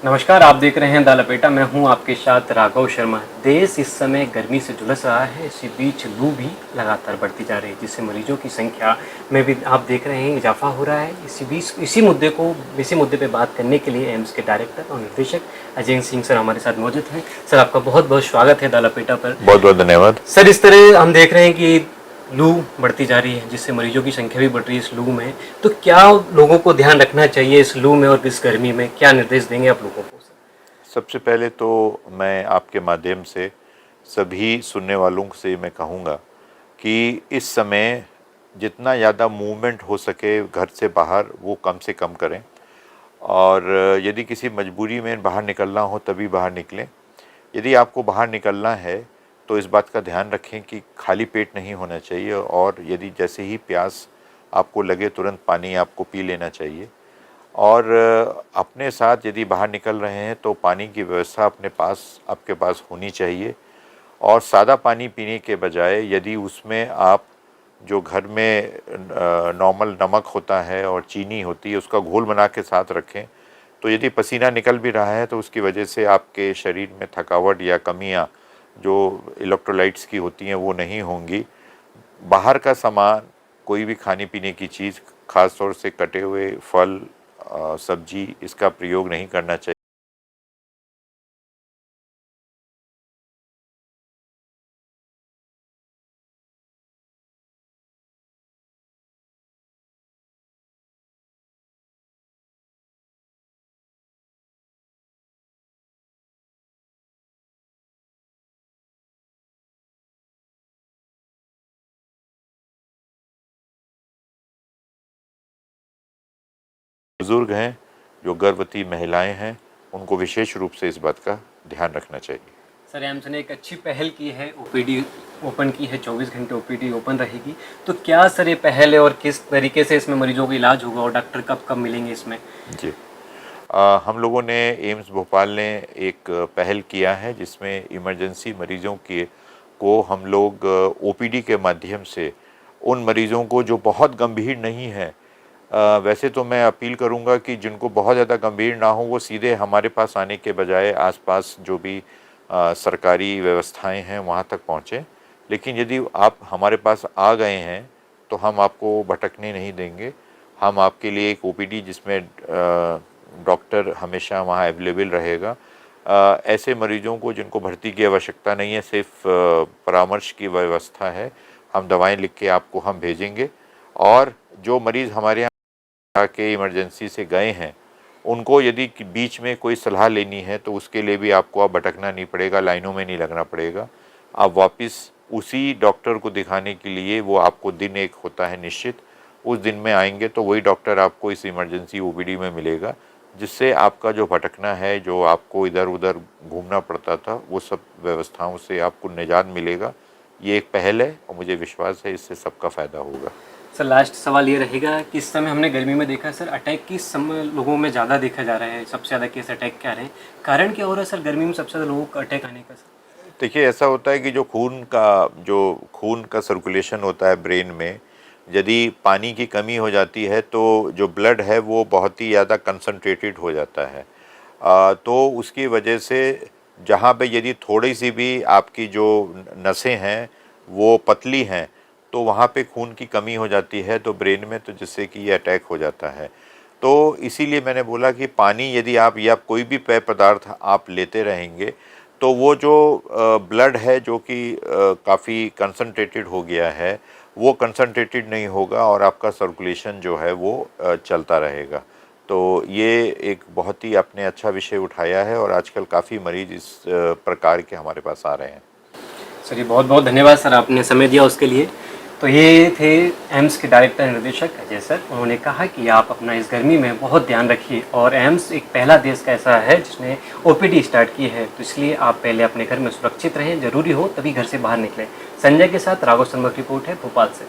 नमस्कार, आप देख रहे हैं द लपेटा। मैं हूं आपके साथ राघव शर्मा। देश इस समय गर्मी से झुलस रहा है। इसी बीच लू भी लगातार बढ़ती जा रही है, जिससे मरीजों की संख्या में भी आप देख रहे हैं इजाफा हो रहा है। इसी मुद्दे पे बात करने के लिए एम्स के डायरेक्टर और निर्देशक अजय सिंह सर हमारे साथ मौजूद हैं। सर, आपका बहुत बहुत स्वागत है द लपेटा पर। बहुत बहुत धन्यवाद सर, इस तरह हम देख रहे हैं कि लू बढ़ती जा रही है, जिससे मरीजों की संख्या भी बढ़ रही है इस लू में। तो क्या लोगों को ध्यान रखना चाहिए इस लू में और इस गर्मी में? क्या निर्देश देंगे आप लोगों को? सबसे पहले तो मैं आपके माध्यम से सभी सुनने वालों से मैं कहूँगा कि इस समय जितना ज़्यादा मूवमेंट हो सके घर से बाहर वो कम से कम करें, और यदि किसी मजबूरी में बाहर निकलना हो तभी बाहर निकलें। यदि आपको बाहर निकलना है तो इस बात का ध्यान रखें कि खाली पेट नहीं होना चाहिए, और यदि जैसे ही प्यास आपको लगे तुरंत पानी आपको पी लेना चाहिए। और अपने साथ यदि बाहर निकल रहे हैं तो पानी की व्यवस्था आपके पास होनी चाहिए। और सादा पानी पीने के बजाय यदि उसमें आप जो घर में नॉर्मल नमक होता है और चीनी होती है उसका घोल बना के साथ रखें, तो यदि पसीना निकल भी रहा है तो उसकी वजह से आपके शरीर में थकावट या कमियां जो इलेक्ट्रोलाइट्स की होती हैं वो नहीं होंगी। बाहर का सामान, कोई भी खाने पीने की चीज़, ख़ास तौर से कटे हुए फल, सब्जी, इसका प्रयोग नहीं करना चाहिए। बुजुर्ग हैं, जो गर्भवती महिलाएं हैं, उनको विशेष रूप से इस बात का ध्यान रखना चाहिए। सर, एम्स ने एक अच्छी पहल की है, ओपीडी ओपन की है, 24 घंटे ओपीडी ओपन रहेगी। तो क्या सर ये पहल है और किस तरीके से इसमें मरीजों का इलाज होगा और डॉक्टर कब कब मिलेंगे इसमें? जी, हम लोगों ने एम्स भोपाल ने एक पहल किया है जिसमें इमरजेंसी मरीजों को हम लोग ओपीडी के माध्यम से उन मरीजों को जो बहुत गंभीर नहीं है, वैसे तो मैं अपील करूंगा कि जिनको बहुत ज़्यादा गंभीर ना हो वो सीधे हमारे पास आने के बजाय आसपास जो भी सरकारी व्यवस्थाएं हैं वहां तक पहुँचें। लेकिन यदि आप हमारे पास आ गए हैं तो हम आपको भटकने नहीं देंगे। हम आपके लिए एक ओपीडी जिसमें डॉक्टर हमेशा वहाँ अवेलेबल रहेगा। ऐसे मरीजों को जिनको भर्ती की आवश्यकता नहीं है, सिर्फ परामर्श की व्यवस्था है, हम दवाएं लिख के आपको हम भेजेंगे। और जो मरीज़ हमारे यहाँ के इमरजेंसी से गए हैं उनको यदि बीच में कोई सलाह लेनी है तो उसके लिए भी आपको अब भटकना नहीं पड़ेगा, लाइनों में नहीं लगना पड़ेगा। आप वापस उसी डॉक्टर को दिखाने के लिए, वो आपको दिन एक होता है निश्चित, उस दिन में आएंगे तो वही डॉक्टर आपको इस इमरजेंसी ओपीडी में मिलेगा, जिससे आपका जो भटकना है, जो आपको इधर उधर घूमना पड़ता था, वो सब व्यवस्थाओं से आपको निजात मिलेगा। ये एक पहल है और मुझे विश्वास है इससे सबका फ़ायदा होगा। सर, लास्ट सवाल ये रहेगा कि इस समय हमने गर्मी में देखा सर, अटैक की समय लोगों में ज़्यादा देखा जा रहा है। सबसे ज़्यादा केस अटैक क्या रहे हैं? कारण क्या हो रहा है सर गर्मी में सबसे ज़्यादा लोगों का अटैक आने का? सर देखिए, ऐसा होता है कि जो खून का सर्कुलेशन होता है ब्रेन में, यदि पानी की कमी हो जाती है तो जो ब्लड है वो बहुत ही ज़्यादा कंसंट्रेटेड हो जाता है। तो उसकी वजह से जहाँ पे यदि थोड़ी सी भी आपकी जो नसें हैं वो पतली हैं तो वहाँ पे खून की कमी हो जाती है तो ब्रेन में, तो जिससे कि ये अटैक हो जाता है। तो इसीलिए मैंने बोला कि पानी यदि आप या कोई भी पेय पदार्थ आप लेते रहेंगे तो वो जो ब्लड है जो कि काफ़ी कंसंट्रेटेड हो गया है वो कंसंट्रेटेड नहीं होगा और आपका सर्कुलेशन जो है वो चलता रहेगा। तो ये एक बहुत ही आपने अच्छा विषय उठाया है और आजकल काफ़ी मरीज इस प्रकार के हमारे पास आ रहे हैं। सर, ये बहुत बहुत धन्यवाद सर, आपने समय दिया उसके लिए। तो ये थे एम्स के डायरेक्टर निर्देशक अजय सर। उन्होंने कहा कि आप अपना इस गर्मी में बहुत ध्यान रखिए, और एम्स एक पहला देश का ऐसा है जिसने ओपीडी स्टार्ट की है, तो इसलिए आप पहले अपने घर में सुरक्षित रहें, ज़रूरी हो तभी घर से बाहर निकलें। संजय के साथ राघव शर्मा की रिपोर्ट है भोपाल से।